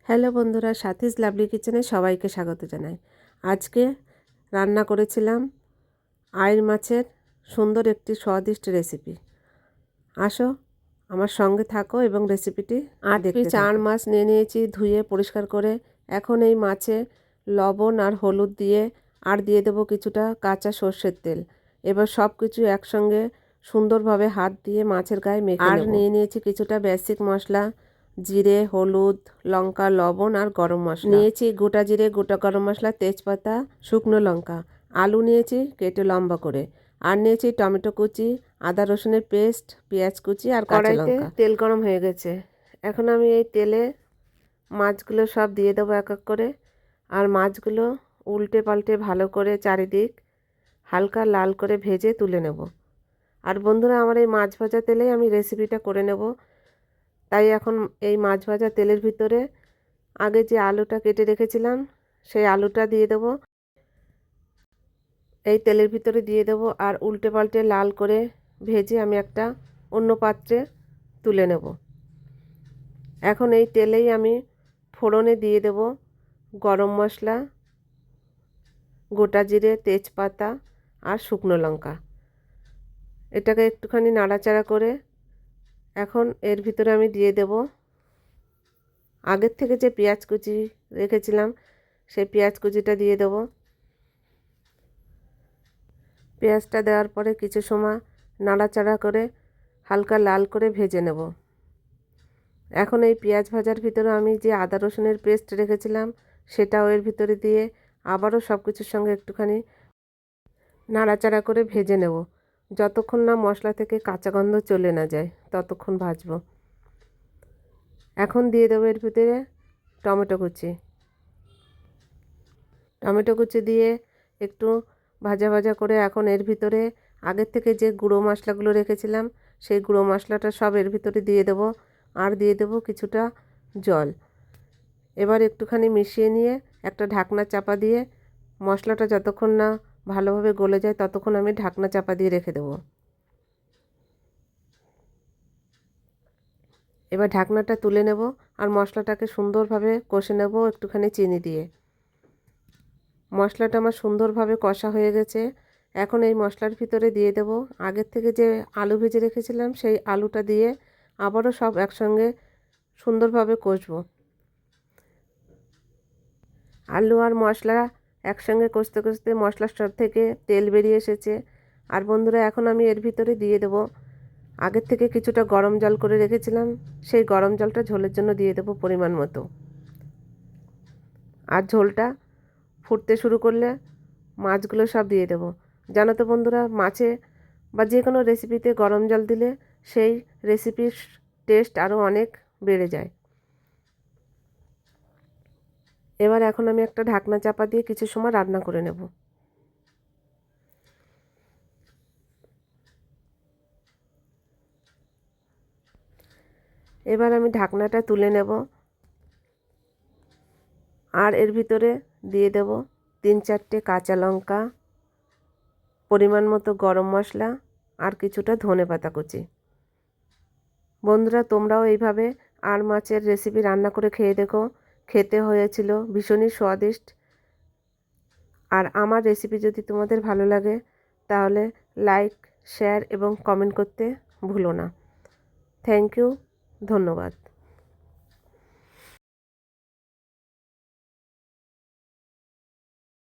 Hello বন্ধুরা, সাথীস lovely কিচেনে সবাইকে স্বাগত জানাই। আজকে রান্না করেছিলাম আইড় মাছের সুন্দর একটি স্বাদিষ্ট রেসিপি। আসো আমার সঙ্গে থাকো এবং রেসিপিটি 8 পিস আড় মাছ নিয়ে নিয়েছি ধুয়ে পরিষ্কার করে। এখন এই মাছে লবণ আর হলুদ দিয়ে আর দিয়ে দেবো কিছুটা কাঁচা সর্ষের তেল। এবার সব কিছু একসঙ্গে সুন্দরভাবে হাত দিয়ে মাছের গায়ে মেখে নেব। আর নিয়ে নিয়েছি কিছুটা বেসিক মশলা, জিরে, হলুদ, লঙ্কা, লবণ আর গরম মশলা নিয়েছি। গোটা জিরে, গোটা গরম মশলা, তেজপাতা, শুকনো লঙ্কা। আলু নিয়েছি কেটে লম্বা করে। আর নিয়েছি টমেটো কুচি, আদা রসুনের পেস্ট, পেঁয়াজ কুচি আর কাঁচা লঙ্কা। তেল গরম হয়ে গেছে। এখন আমি এই তেলে মাছগুলো সব দিয়ে দেবো এক এক করে। আর মাছগুলো উল্টে পাল্টে ভালো করে চারিদিক হালকা লাল করে ভেজে তুলে নেব। আর বন্ধুরা, আমার এই মাছ ভাজা তেলেই আমি রেসিপিটা করে নেব। তাই এখন এই মাছ ভাজা তেলের ভিতরে আগে যে আলুটা কেটে রেখেছিলাম সেই আলুটা দিয়ে দেব। এই তেলের ভিতরে দিয়ে দেব আর উল্টে পাল্টে লাল করে ভেজে আমি একটা অন্য পাত্রে তুলে নেব। এখন এই তেলেই আমি ফোড়নে দিয়ে দেব গরম মশলা, গোটা জিরে, তেজপাতা আর শুকনো লঙ্কা। এটাকে একটুখানি নাড়াচাড়া করে এখন এর ভিতরে আমি দিয়ে দেব আগের থেকে যে পেঁয়াজ কুচি রেখেছিলাম সেই পেঁয়াজ কুচিটা দিয়ে দেব। পেঁয়াজটা দেওয়ার পরে কিছু সময় নাড়াচাড়া করে হালকা লাল করে ভেজে নেব। এখন এই পেঁয়াজ ভাজার ভিতরে আমি যে আদা রসুনের পেস্ট রেখেছিলাম সেটাও এর ভিতরে দিয়ে আবারও সব কিছুর সঙ্গে একটুখানি নাড়াচাড়া করে ভেজে নেব, যতক্ষণ না মশলা থেকে কাঁচা গন্ধ চলে না যায় ততক্ষণ ভাজব। এখন দিয়ে দেবো এর ভিতরে টমেটো কুচি। টমেটো কুচি দিয়ে একটু ভাজা ভাজা করে এখন এর ভিতরে আগের থেকে যে গুঁড়ো মশলাগুলো রেখেছিলাম সেই গুঁড়ো মশলাটা সব এর ভিতরে দিয়ে দেব। আর দিয়ে দেব কিছুটা জল। এবার একটুখানি মিশিয়ে নিয়ে একটা ঢাকনা চাপা দিয়ে মশলাটা যতক্ষণ না ভালোভাবে গলে যায় ততক্ষণ আমি ঢাকনা চাপা দিয়ে রেখে দেব। এবার ঢাকনাটা তুলে নেব আর মশলাটাকে সুন্দরভাবে কষে নেব একটুখানি চিনি দিয়ে। মশলাটা আমার সুন্দরভাবে কষা হয়ে গেছে। এখন এই মশলার ভিতরে দিয়ে দেব আগের থেকে যে আলু ভেজে রেখেছিলাম সেই আলুটা দিয়ে আবারও সব একসঙ্গে সুন্দরভাবে কষবো। আলু আর মশলা একসঙ্গে কষতে কষতে মশলার সব থেকে তেল বেরিয়ে এসেছে। আর বন্ধুরা, এখন আমি এর ভিতরে দিয়ে দেব আগের থেকে কিছুটা গরম জল করে রেখেছিলাম সেই গরম জলটা ঝোলের জন্য দিয়ে দেব পরিমাণ মতো। আর ঝোলটা ফুটতে শুরু করলে মাছগুলো সব দিয়ে দেব। জানো তো বন্ধুরা, মাছে বা যে কোনো রেসিপিতে গরম জল দিলে সেই রেসিপির টেস্ট আরও অনেক বেড়ে যায়। এবার এখন আমি একটা ঢাকনা চাপা দিয়ে কিছু সময় রান্না করে নেব। এবার আমি ঢাকনাটা তুলে নেব আর এর ভিতরে দিয়ে দেব 3-4টে কাঁচা লঙ্কা, পরিমাণ মতো গরম মশলা আর কিছুটা ধনেপাতা কুচি। বন্ধুরা, তোমরাও এইভাবে আড় মাছের রেসিপি রান্না করে খেয়ে দেখো। খেতে হয়েছিল ভীষণই স্বাদিষ্ট। আর আমার রেসিপি যদি তোমাদের ভালো লাগে তাহলে লাইক, শেয়ার এবং কমেন্ট করতে ভুলো না। থ্যাংক ইউ, ধন্যবাদ।